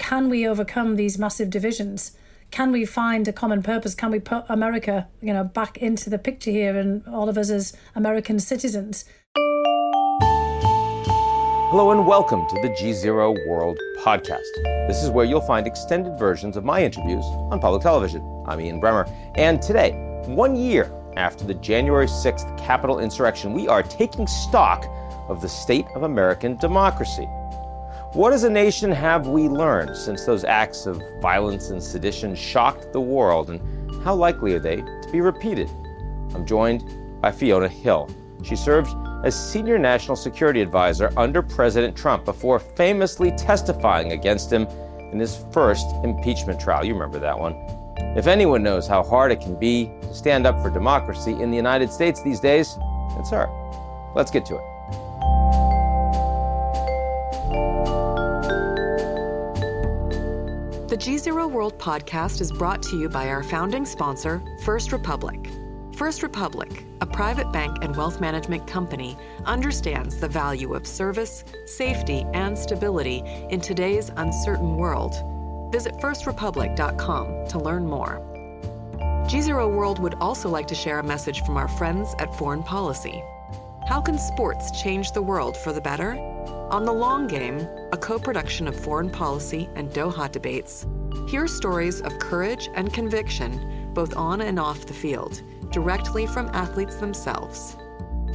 can we overcome these massive divisions? Can we find a common purpose? Can we put America, back into the picture here and all of us as American citizens? Hello and welcome to the GZERO World Podcast. This is where you'll find extended versions of my interviews on public television. I'm Ian Bremmer, and today, 1 year after the January 6th Capitol insurrection, we are taking stock of the state of American democracy. What as a nation have we learned since those acts of violence and sedition shocked the world, and how likely are they to be repeated? I'm joined by Fiona Hill. She served as Senior National Security Advisor under President Trump before famously testifying against him in his first impeachment trial. You remember that one. If anyone knows how hard it can be to stand up for democracy in the United States these days, it's her. Let's get to it. The GZERO World Podcast is brought to you by our founding sponsor, First Republic. First Republic, a private bank and wealth management company, understands the value of service, safety, and stability in today's uncertain world. Visit firstrepublic.com to learn more. GZERO World would also like to share a message from our friends at Foreign Policy. How can sports change the world for the better? On The Long Game, a co-production of Foreign Policy and Doha Debates, hear stories of courage and conviction, both on and off the field, directly from athletes themselves.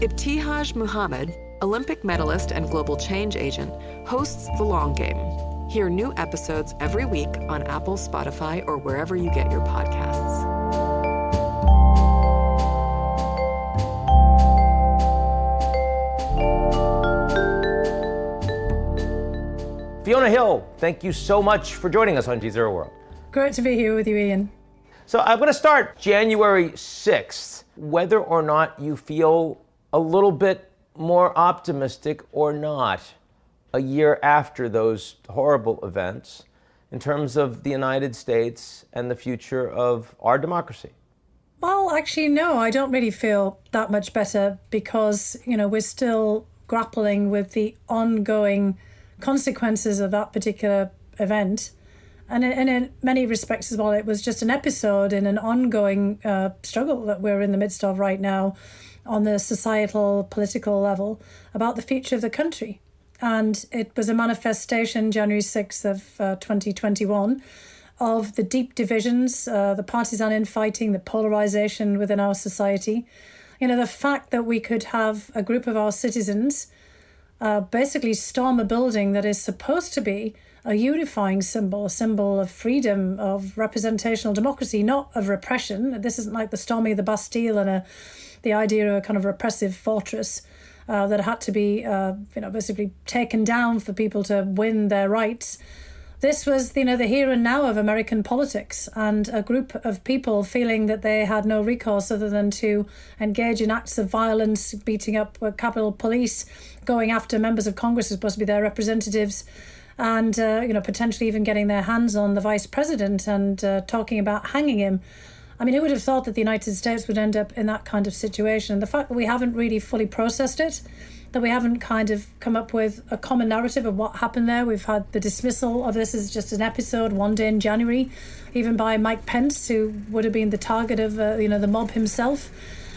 Ibtihaj Muhammad, Olympic medalist and global change agent, hosts The Long Game. Hear new episodes every week on Apple, Spotify, or wherever you get your podcasts. Fiona Hill, thank you so much for joining us on GZERO World. Great to be here with you, Ian. So I'm going to start January 6th, whether or not you feel a little bit more optimistic or not a year after those horrible events in terms of the United States and the future of our democracy. Well, actually, no, I don't really feel that much better because, we're still grappling with the ongoing consequences of that particular event. And in many respects as well, it was just an episode in an ongoing struggle that we're in the midst of right now on the societal, political level about the future of the country. And it was a manifestation, January 6th of 2021, of the deep divisions, the partisan infighting, the polarization within our society. The fact that we could have a group of our citizens basically storm a building that is supposed to be a unifying symbol, a symbol of freedom, of representational democracy, not of repression. This isn't like the storming of the Bastille and the idea of a kind of repressive fortress that had to be, basically taken down for people to win their rights. This was, the here and now of American politics, and a group of people feeling that they had no recourse other than to engage in acts of violence, beating up Capitol Police, going after members of Congress who are supposed to be their representatives, and potentially even getting their hands on the vice president and talking about hanging him. I mean, who would have thought that the United States would end up in that kind of situation? The fact that we haven't really fully processed it, that we haven't kind of come up with a common narrative of what happened there. We've had the dismissal of this as just an episode one day in January, even by Mike Pence, who would have been the target of the mob himself.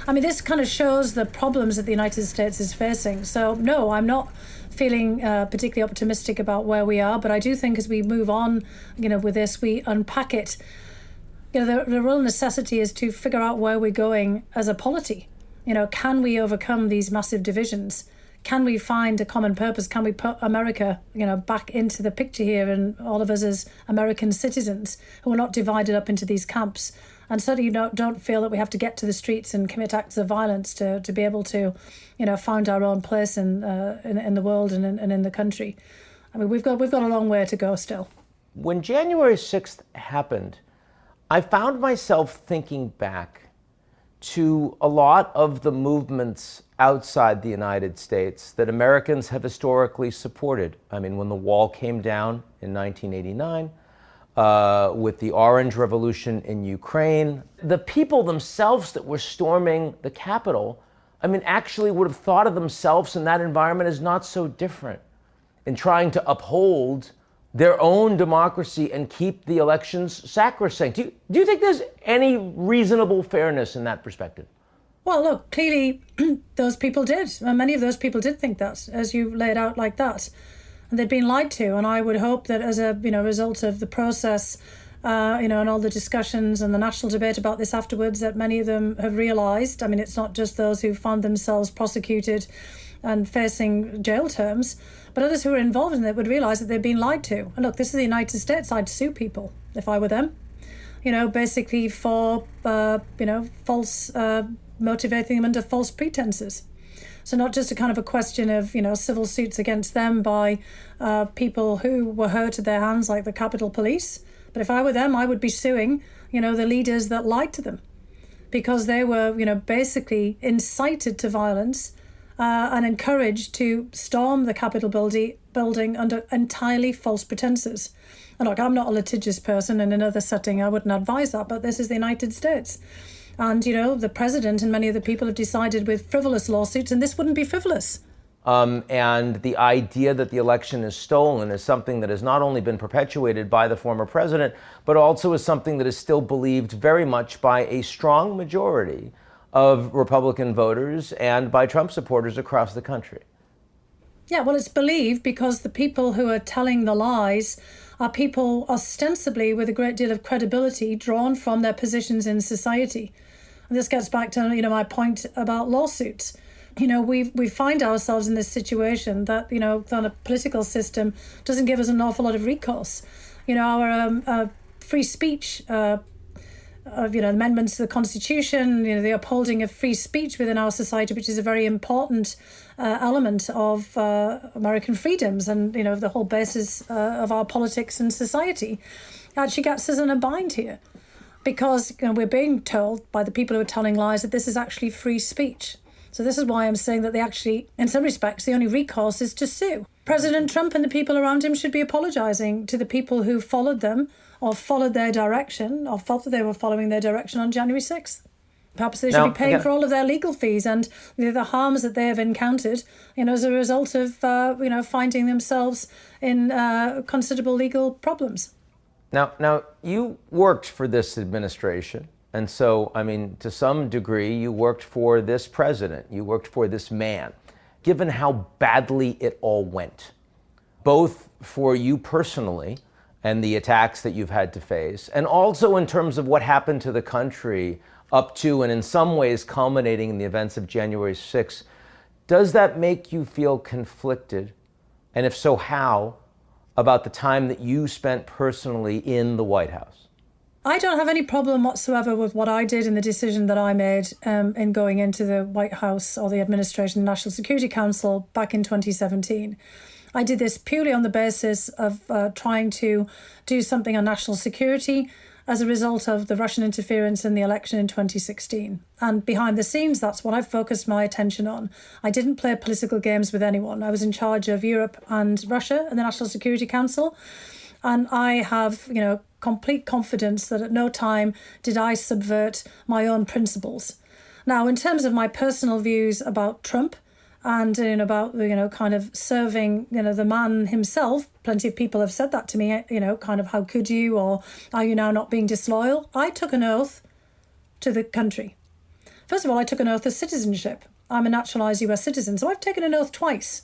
I mean, this kind of shows the problems that the United States is facing. So no, I'm not feeling particularly optimistic about where we are, but I do think as we move on, with this, we unpack it. The real necessity is to figure out where we're going as a polity. Can we overcome these massive divisions? Can we find a common purpose? Can we put America, back into the picture here and all of us as American citizens who are not divided up into these camps? And certainly don't feel that we have to get to the streets and commit acts of violence to be able to, find our own place in the world and in the country. I mean, we've got a long way to go still. When January 6th happened, I found myself thinking back to a lot of the movements outside the United States that Americans have historically supported. I mean, when the wall came down in 1989, with the Orange Revolution in Ukraine, the people themselves that were storming the Capitol, actually would have thought of themselves in that environment as not so different in trying to uphold their own democracy and keep the elections sacrosanct. Do you think there's any reasonable fairness in that perspective? Well, look, clearly those people did. Many of those people did think that, as you laid out like that. And they'd been lied to. And I would hope that as a result of the process, and all the discussions and the national debate about this afterwards, that many of them have realised, I mean, it's not just those who found themselves prosecuted and facing jail terms, but others who were involved in it would realise that they've been lied to. And look, this is the United States. I'd sue people if I were them, basically for, false, motivating them under false pretenses. So not just a kind of a question of, civil suits against them by people who were hurt at their hands, like the Capitol Police. But if I were them, I would be suing, the leaders that lied to them, because they were, basically incited to violence and encouraged to storm the Capitol building under entirely false pretenses. And look, I'm not a litigious person. In another setting, I wouldn't advise that, but this is the United States. And, the president and many of the people have decided with frivolous lawsuits, and this wouldn't be frivolous. And the idea that the election is stolen is something that has not only been perpetuated by the former president, but also is something that is still believed very much by a strong majority of Republican voters and by Trump supporters across the country. Yeah, well, it's believed because the people who are telling the lies are people ostensibly with a great deal of credibility drawn from their positions in society. And this gets back to, my point about lawsuits. We find ourselves in this situation that, the political system doesn't give us an awful lot of recourse. Our free speech, amendments to the Constitution, the upholding of free speech within our society, which is a very important element of American freedoms and, the whole basis of our politics and society, actually gets us in a bind here. Because we're being told by the people who are telling lies that this is actually free speech. So this is why I'm saying that they actually, in some respects, the only recourse is to sue. President Trump and the people around him should be apologising to the people who followed them or followed their direction or thought that they were following their direction on January 6th. Perhaps they should be paying for all of their legal fees and the harms that they have encountered, as a result of, finding themselves in considerable legal problems. Now, you worked for this administration. And so, to some degree, you worked for this president, you worked for this man. Given how badly it all went, both for you personally and the attacks that you've had to face, and also in terms of what happened to the country up to and in some ways culminating in the events of January 6th, does that make you feel conflicted? And if so, how, about the time that you spent personally in the White House? I don't have any problem whatsoever with what I did and the decision that I made in going into the White House or the administration, the National Security Council back in 2017. I did this purely on the basis of trying to do something on national security as a result of the Russian interference in the election in 2016. And behind the scenes, that's what I focused my attention on. I didn't play political games with anyone. I was in charge of Europe and Russia and the National Security Council. And I have, complete confidence that at no time did I subvert my own principles. Now, in terms of my personal views about Trump and about, kind of serving, the man himself, plenty of people have said that to me, kind of how could you, or are you now not being disloyal? I took an oath to the country. First of all, I took an oath of citizenship. I'm a naturalised US citizen, so I've taken an oath twice.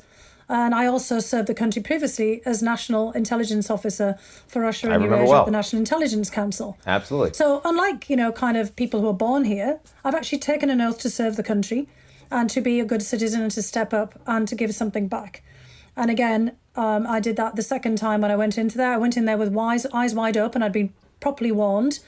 And I also served the country previously as National Intelligence Officer for Russia and Eurasia at the National Intelligence Council. Absolutely. So unlike, kind of people who are born here, I've actually taken an oath to serve the country and to be a good citizen and to step up and to give something back. And again, I did that the second time when I went into there. I went in there with eyes wide open. I'd been properly warned.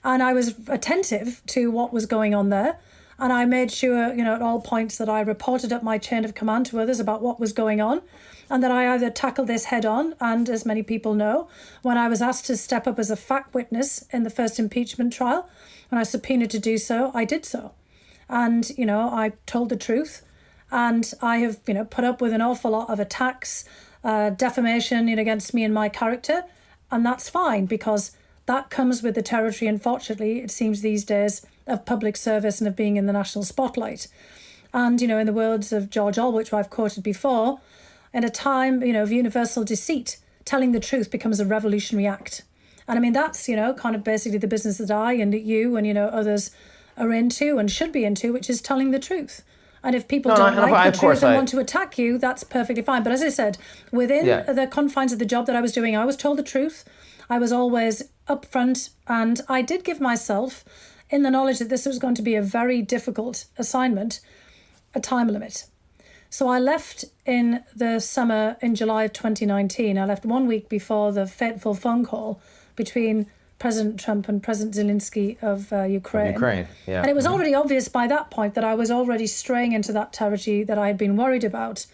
And I was attentive to what was going on there. And I made sure, at all points that I reported up my chain of command to others about what was going on and that I either tackled this head on. And as many people know, when I was asked to step up as a fact witness in the first impeachment trial, when I was subpoenaed to do so, I did so. And, I told the truth. And I have, put up with an awful lot of attacks, defamation against me and my character. And that's fine because that comes with the territory, unfortunately, it seems these days, of public service and of being in the national spotlight. And, in the words of George Orwell, which I've quoted before, in a time, of universal deceit, telling the truth becomes a revolutionary act. And I mean, that's, kind of basically the business that I and you and, others are into and should be into, which is telling the truth. And if people don't like the truth and want to attack you, that's perfectly fine. But as I said, within the confines of the job that I was doing, I was told the truth. I was always upfront, and I did give myself, in the knowledge that this was going to be a very difficult assignment, a time limit. So I left in the summer in July of 2019. I left 1 week before the fateful phone call between President Trump and President Zelensky of Ukraine. Yeah. And it was already obvious by that point that I was already straying into that territory that I had been worried about,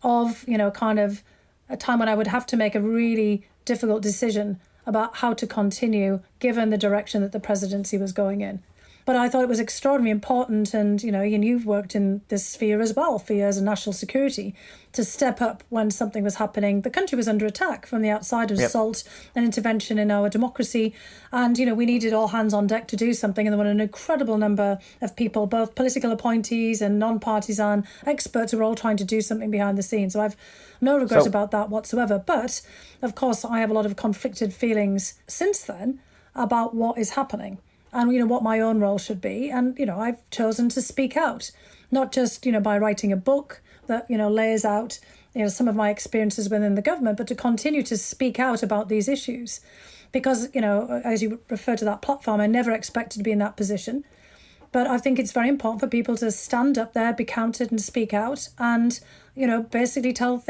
of, kind of a time when I would have to make a really difficult decision about how to continue given the direction that the presidency was going in. But I thought it was extraordinarily important, and, you've worked in this sphere as well for years in national security, to step up when something was happening. The country was under attack from the outside, of assault and intervention in our democracy. And, we needed all hands on deck to do something. And there were an incredible number of people, both political appointees and non-partisan experts, who were all trying to do something behind the scenes. So I've no regret about that whatsoever. But, of course, I have a lot of conflicted feelings since then about what is happening. And, what my own role should be. And, I've chosen to speak out, not just, by writing a book that, lays out, some of my experiences within the government, but to continue to speak out about these issues. Because, as you refer to that platform, I never expected to be in that position. But I think it's very important for people to stand up there, be counted and speak out and, basically tell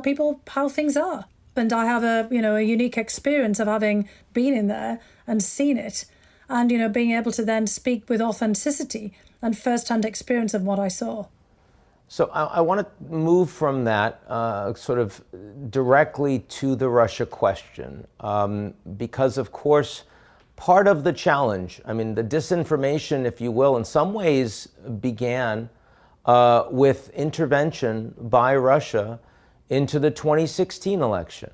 people how things are. And I have a unique experience of having been in there and seen it, and, being able to then speak with authenticity and first-hand experience of what I saw. So I want to move from that sort of directly to the Russia question, because, of course, part of the challenge, the disinformation, if you will, in some ways began with intervention by Russia into the 2016 election,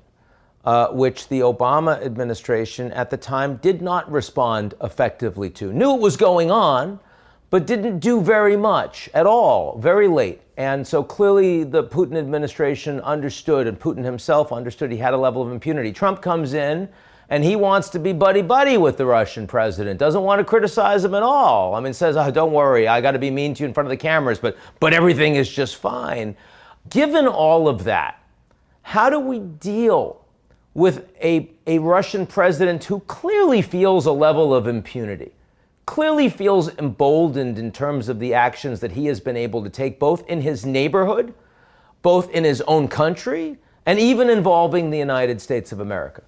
which the Obama administration at the time did not respond effectively to. Knew it was going on, but didn't do very much at all, very late. And so clearly the Putin administration understood, and Putin himself understood, he had a level of impunity. Trump comes in and he wants to be buddy-buddy with the Russian president, doesn't want to criticize him at all. Says, don't worry, I got to be mean to you in front of the cameras, but everything is just fine. Given all of that, how do we deal with a Russian president who clearly feels a level of impunity, clearly feels emboldened in terms of the actions that he has been able to take, both in his neighborhood, both in his own country, and even involving the United States of America?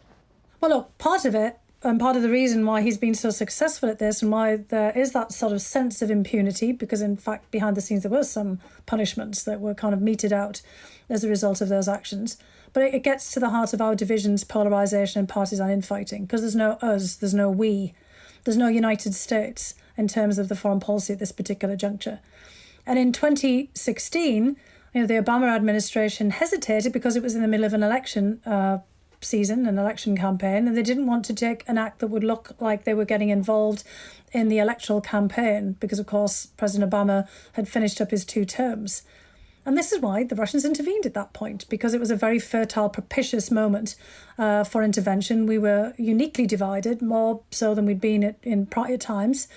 Well, look, part of it, and part of the reason why he's been so successful at this and why there is that sort of sense of impunity, because in fact, behind the scenes, there were some punishments that were kind of meted out as a result of those actions. But it gets to the heart of our divisions, polarization and partisan infighting, because there's no us, there's no we, there's no United States in terms of the foreign policy at this particular juncture. And in 2016, the Obama administration hesitated because it was in the middle of an election season, an election campaign, and they didn't want to take an act that would look like they were getting involved in the electoral campaign because, of course, President Obama had finished up his 2 terms. And this is why the Russians intervened at that point, because it was a very fertile, propitious moment for intervention. We were uniquely divided, more so than we'd been in prior times.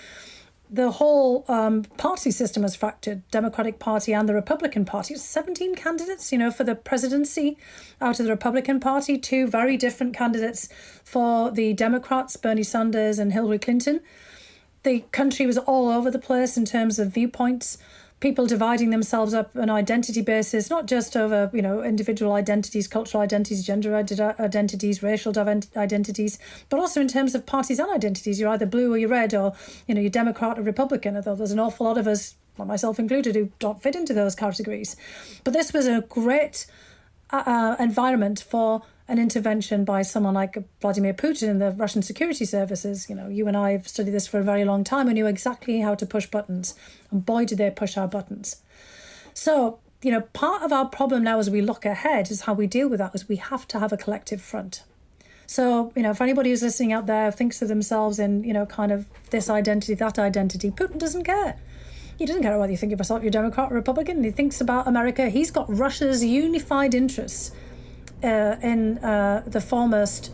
The whole party system was fractured, Democratic Party and the Republican Party. 17 candidates, for the presidency out of the Republican Party, 2 very different candidates for the Democrats, Bernie Sanders and Hillary Clinton. The country was all over the place in terms of viewpoints, people dividing themselves up on an identity basis, not just over, individual identities, cultural identities, gender identities, racial identities, but also in terms of partisan identities. You're either blue or you're red, or, you're Democrat or Republican, although there's an awful lot of us, myself included, who don't fit into those categories. But this was a great environment for an intervention by someone like Vladimir Putin and the Russian security services. You and I have studied this for a very long time and knew exactly how to push buttons. And boy, did they push our buttons. So, part of our problem now as we look ahead is how we deal with that is we have to have a collective front. So, if anybody who's listening out there thinks of themselves in, kind of this identity, that identity, Putin doesn't care. He doesn't care whether you think of yourself, you're Democrat or Republican. He thinks about America. He's got Russia's unified interests in the foremost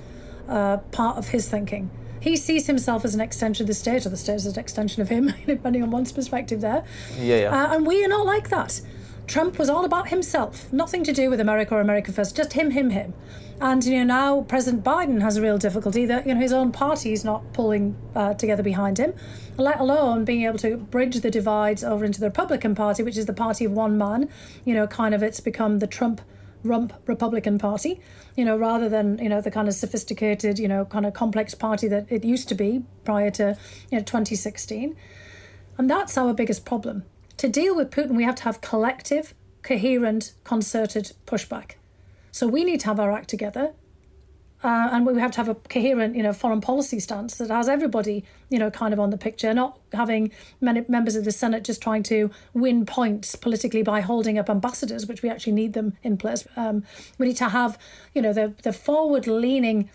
part of his thinking. He sees himself as an extension of the state, or the state as an extension of him, depending on one's perspective there. And we are not like that. Trump was all about himself, nothing to do with America or America First, just him. And now President Biden has a real difficulty that his own party is not pulling together behind him, let alone being able to bridge the divides over into the Republican Party, which is the party of one man. It's become the Trump-rump Republican Party, rather than the kind of sophisticated, kind of complex party that it used to be prior to 2016. And that's our biggest problem. To deal with Putin, we have to have collective, coherent, concerted pushback. So we need to have our act together, and we have to have a coherent, foreign policy stance that has everybody, kind of on the picture, not having many members of the Senate just trying to win points politically by holding up ambassadors, which we actually need them in place. We need to have, the forward-leaning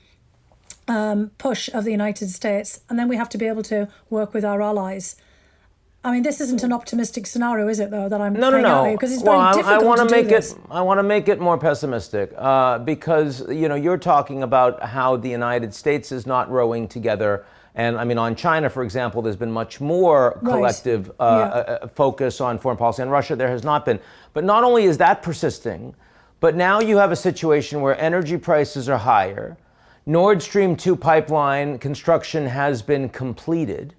push of the United States, and then we have to be able to work with our allies. I mean, this isn't an optimistic scenario, is it, though, that I'm playing out here? Because it's very difficult to do this. I want to make it more pessimistic because, you're talking about how the United States is not rowing together. And, I mean, on China, for example, there's been much more collective focus on foreign policy. On Russia, there has not been. But not only is that persisting, but now you have a situation where energy prices are higher. Nord Stream 2 pipeline construction has been completed.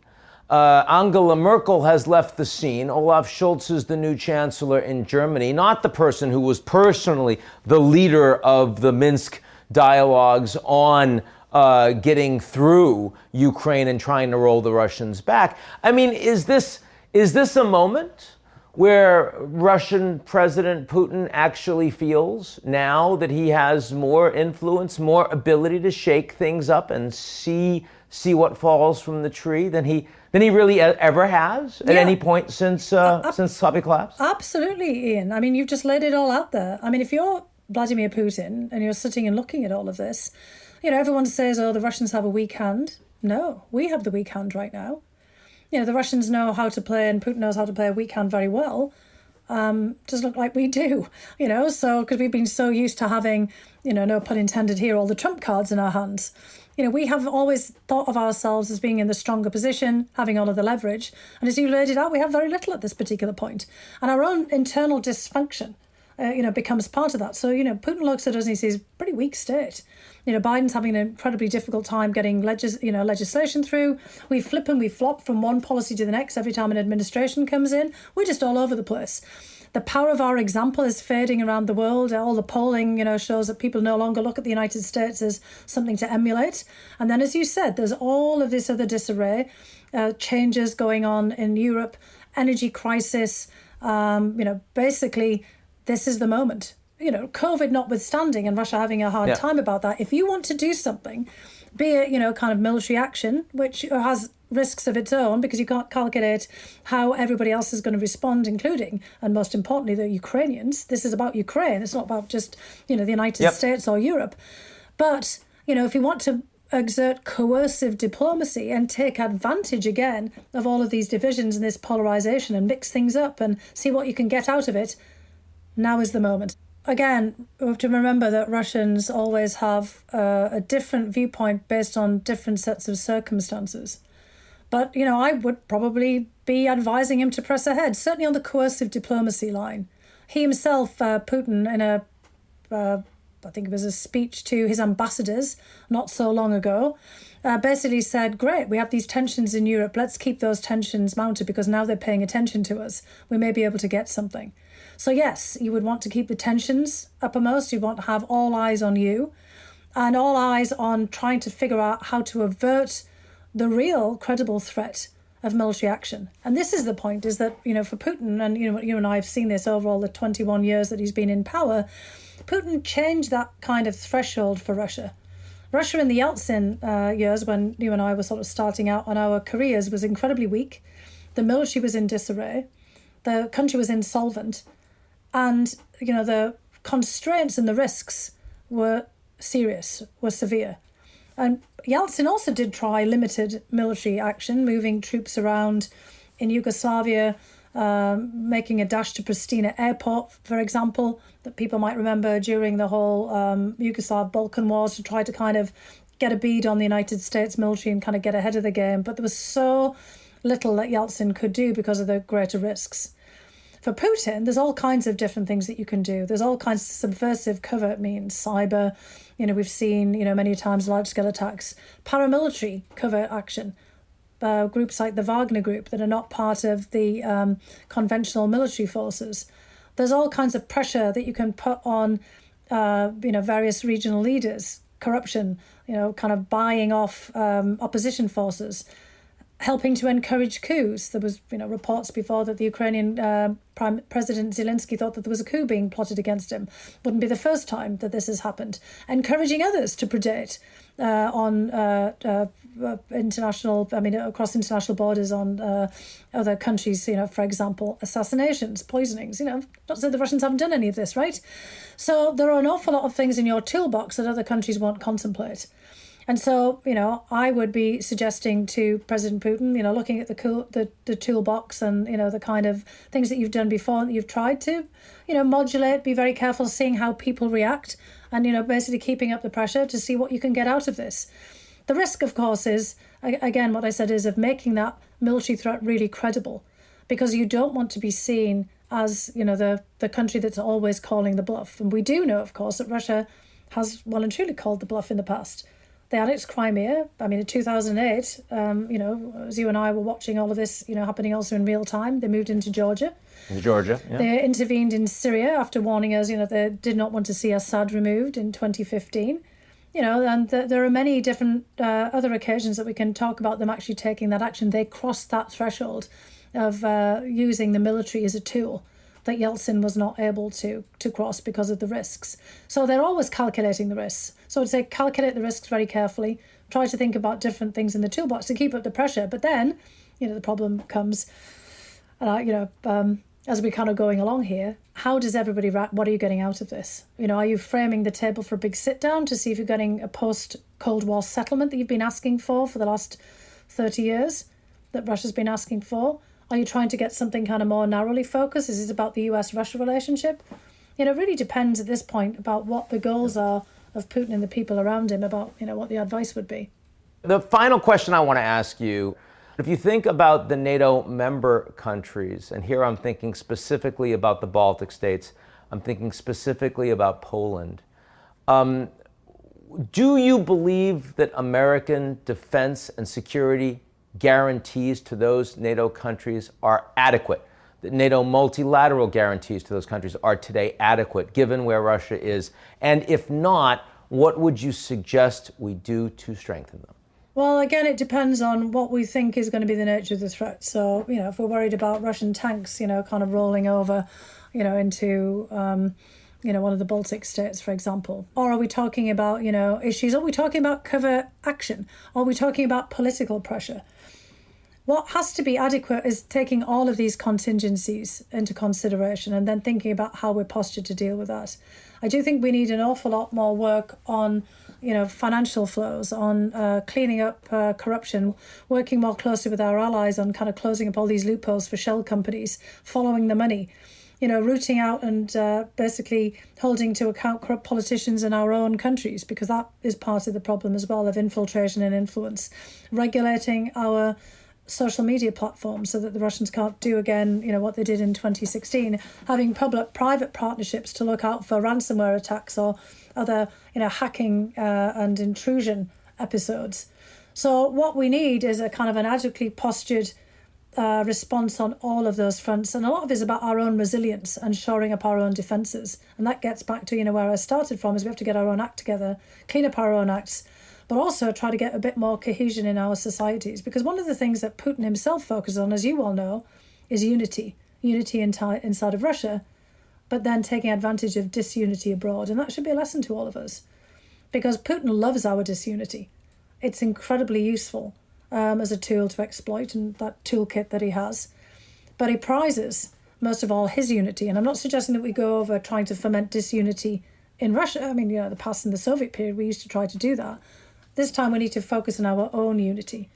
Angela Merkel has left the scene. Olaf Scholz is the new chancellor in Germany, not the person who was personally the leader of the Minsk dialogues on getting through Ukraine and trying to roll the Russians back. I mean, is this a moment where Russian President Putin actually feels now that he has more influence, more ability to shake things up and see what falls from the tree than he really ever has at any point since Soviet collapse? Absolutely, Ian. I mean, you've just laid it all out there. I mean, if you're Vladimir Putin and you're sitting and looking at all of this, everyone says, oh, the Russians have a weak hand. No, we have the weak hand right now. The Russians know how to play, and Putin knows how to play a weak hand very well. Doesn't look like we do, so because we've been so used to having, no pun intended here, all the trump cards in our hands. We have always thought of ourselves as being in the stronger position, having all of the leverage. And as you laid it out, we have very little at this particular point. And our own internal dysfunction, becomes part of that. So, Putin looks at us and he sees pretty weak state. Biden's having an incredibly difficult time getting legislation through. We flip and we flop from one policy to the next every time an administration comes in. We're just all over the place. The power of our example is fading around the world. All the polling, shows that people no longer look at the United States as something to emulate. And then, as you said, there's all of this other disarray, changes going on in Europe, energy crisis. Basically, this is the moment. COVID notwithstanding, and Russia having a hard time about that. If you want to do something, be it, kind of military action, which has risks of its own because you can't calculate how everybody else is going to respond, including, and most importantly, the Ukrainians. This is about Ukraine. It's not about just, the United States or Europe. But, if you want to exert coercive diplomacy and take advantage again of all of these divisions and this polarization and mix things up and see what you can get out of it, now is the moment. Again, we have to remember that Russians always have a different viewpoint based on different sets of circumstances. But, I would probably be advising him to press ahead, certainly on the coercive diplomacy line. He himself, Putin, in I think it was a speech to his ambassadors not so long ago, basically said, great, we have these tensions in Europe. Let's keep those tensions mounted because now they're paying attention to us. We may be able to get something. So yes, you would want to keep the tensions uppermost. You want to have all eyes on you and all eyes on trying to figure out how to avert the real credible threat of military action. And this is the point, is that, for Putin, and you and I have seen this over all the 21 years that he's been in power, Putin changed that kind of threshold for Russia. Russia in the Yeltsin years, when you and I were sort of starting out on our careers, was incredibly weak. The military was in disarray. The country was insolvent. And, the constraints and the risks were serious, were severe. And Yeltsin also did try limited military action, moving troops around in Yugoslavia, making a dash to Pristina Airport, for example, that people might remember during the whole Yugoslav Balkan Wars, to try to kind of get a bead on the United States military and kind of get ahead of the game. But there was so little that Yeltsin could do because of the greater risks. For Putin, there's all kinds of different things that you can do. There's all kinds of subversive covert means, cyber, we've seen, many times large-scale attacks, paramilitary covert action, groups like the Wagner Group that are not part of the conventional military forces. There's all kinds of pressure that you can put on, various regional leaders, corruption, kind of buying off opposition forces, helping to encourage coups. There was, reports before that the Ukrainian Prime President Zelensky thought that there was a coup being plotted against him. Wouldn't be the first time that this has happened. Encouraging others to predate on across international borders on other countries, for example, assassinations, poisonings. Not that the Russians haven't done any of this, right? So there are an awful lot of things in your toolbox that other countries won't contemplate. And so, I would be suggesting to President Putin, looking at the toolbox and, the kind of things that you've done before and that you've tried to, modulate, be very careful seeing how people react and, basically keeping up the pressure to see what you can get out of this. The risk, of course, is, again, what I said is of making that military threat really credible, because you don't want to be seen as, the country that's always calling the bluff. And we do know, of course, that Russia has well and truly called the bluff in the past. They annexed Crimea. In 2008, as you and I were watching all of this, happening also in real time, they moved into Georgia. Yeah. They intervened in Syria after warning us, they did not want to see Assad removed in 2015. And there are many different other occasions that we can talk about them actually taking that action. They crossed that threshold of using the military as a tool that Yeltsin was not able to cross because of the risks. So they're always calculating the risks. So I'd say calculate the risks very carefully, try to think about different things in the toolbox to keep up the pressure. But then, the problem comes, as we're kind of going along here, how does everybody react? What are you getting out of this? Are you framing the table for a big sit down to see if you're getting a post-Cold War settlement that you've been asking for the last 30 years, that Russia's been asking for? Are you trying to get something kind of more narrowly focused? Is it about the US-Russia relationship? It really depends at this point about what the goals are of Putin and the people around him, about, what the advice would be. The final question I want to ask you, if you think about the NATO member countries, and here I'm thinking specifically about the Baltic states, I'm thinking specifically about Poland, do you believe that American defense and security guarantees to those NATO countries are adequate? That NATO multilateral guarantees to those countries are today adequate, given where Russia is? And if not, what would you suggest we do to strengthen them? Well, again, it depends on what we think is going to be the nature of the threat. So, if we're worried about Russian tanks, kind of rolling over, into, one of the Baltic states, for example. Or are we talking about, issues? Are we talking about covert action? Are we talking about political pressure? What has to be adequate is taking all of these contingencies into consideration and then thinking about how we're postured to deal with that. I do think we need an awful lot more work on, financial flows, on cleaning up corruption, working more closely with our allies on kind of closing up all these loopholes for shell companies, following the money, rooting out and basically holding to account corrupt politicians in our own countries, because that is part of the problem as well, of infiltration and influence, regulating our social media platforms so that the Russians can't do again, what they did in 2016, having public-private partnerships to look out for ransomware attacks or other, hacking and intrusion episodes. So what we need is a kind of an adequately postured response on all of those fronts. And a lot of it is about our own resilience and shoring up our own defences. And that gets back to, where I started from, is we have to get our own act together, clean up our own acts, but also try to get a bit more cohesion in our societies. Because one of the things that Putin himself focuses on, as you well know, is unity inside of Russia, but then taking advantage of disunity abroad. And that should be a lesson to all of us, because Putin loves our disunity. It's incredibly useful as a tool to exploit, and that toolkit that he has. But he prizes, most of all, his unity. And I'm not suggesting that we go over trying to foment disunity in Russia. The past in the Soviet period, we used to try to do that. This time we need to focus on our own unity.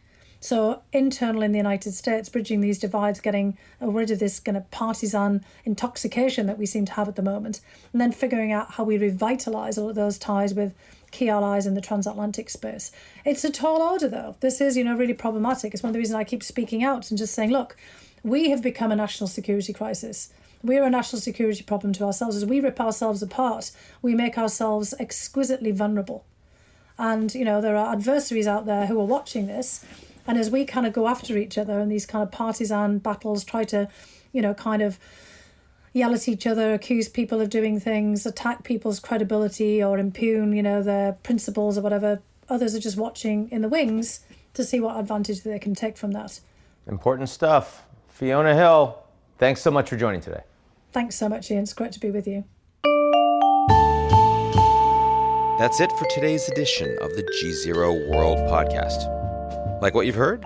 So internal in the United States, bridging these divides, getting rid of this kind of partisan intoxication that we seem to have at the moment, and then figuring out how we revitalize all of those ties with key allies in the transatlantic space. It's a tall order, though. This is, really problematic. It's one of the reasons I keep speaking out and just saying, look, we have become a national security crisis. We're a national security problem to ourselves. As we rip ourselves apart, we make ourselves exquisitely vulnerable. And, there are adversaries out there who are watching this. And as we kind of go after each other in these kind of partisan battles, try to, kind of yell at each other, accuse people of doing things, attack people's credibility or impugn, their principles or whatever, others are just watching in the wings to see what advantage they can take from that. Important stuff. Fiona Hill, thanks so much for joining today. Thanks so much, Ian. It's great to be with you. That's it for today's edition of the GZERO World Podcast. Like what you've heard?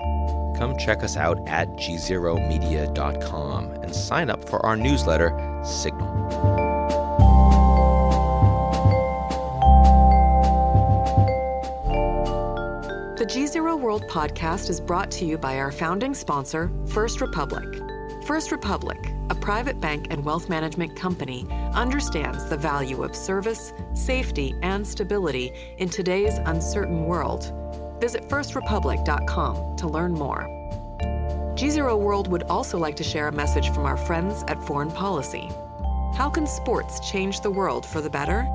Come check us out at gzeromedia.com and sign up for our newsletter, Signal. The GZERO World Podcast is brought to you by our founding sponsor, First Republic. First Republic, a private bank and wealth management company, understands the value of service, safety, and stability in today's uncertain world. Visit firstrepublic.com to learn more. GZERO World would also like to share a message from our friends at Foreign Policy. How can sports change the world for the better?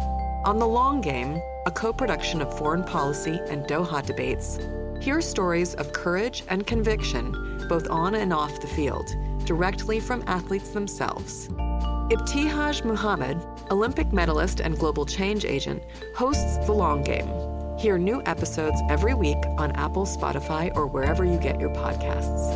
On The Long Game, a co-production of Foreign Policy and Doha Debates, hear stories of courage and conviction, both on and off the field, directly from athletes themselves. Ibtihaj Muhammad, Olympic medalist and global change agent, hosts The Long Game. Hear new episodes every week on Apple, Spotify, or wherever you get your podcasts.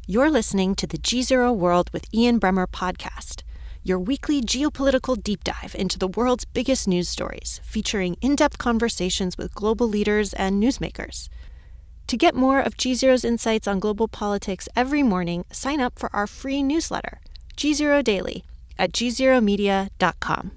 You're listening to the GZERO World with Ian Bremmer podcast, your weekly geopolitical deep dive into the world's biggest news stories, featuring in-depth conversations with global leaders and newsmakers. To get more of GZERO's insights on global politics every morning, sign up for our free newsletter, GZERO Daily, at gzeromedia.com.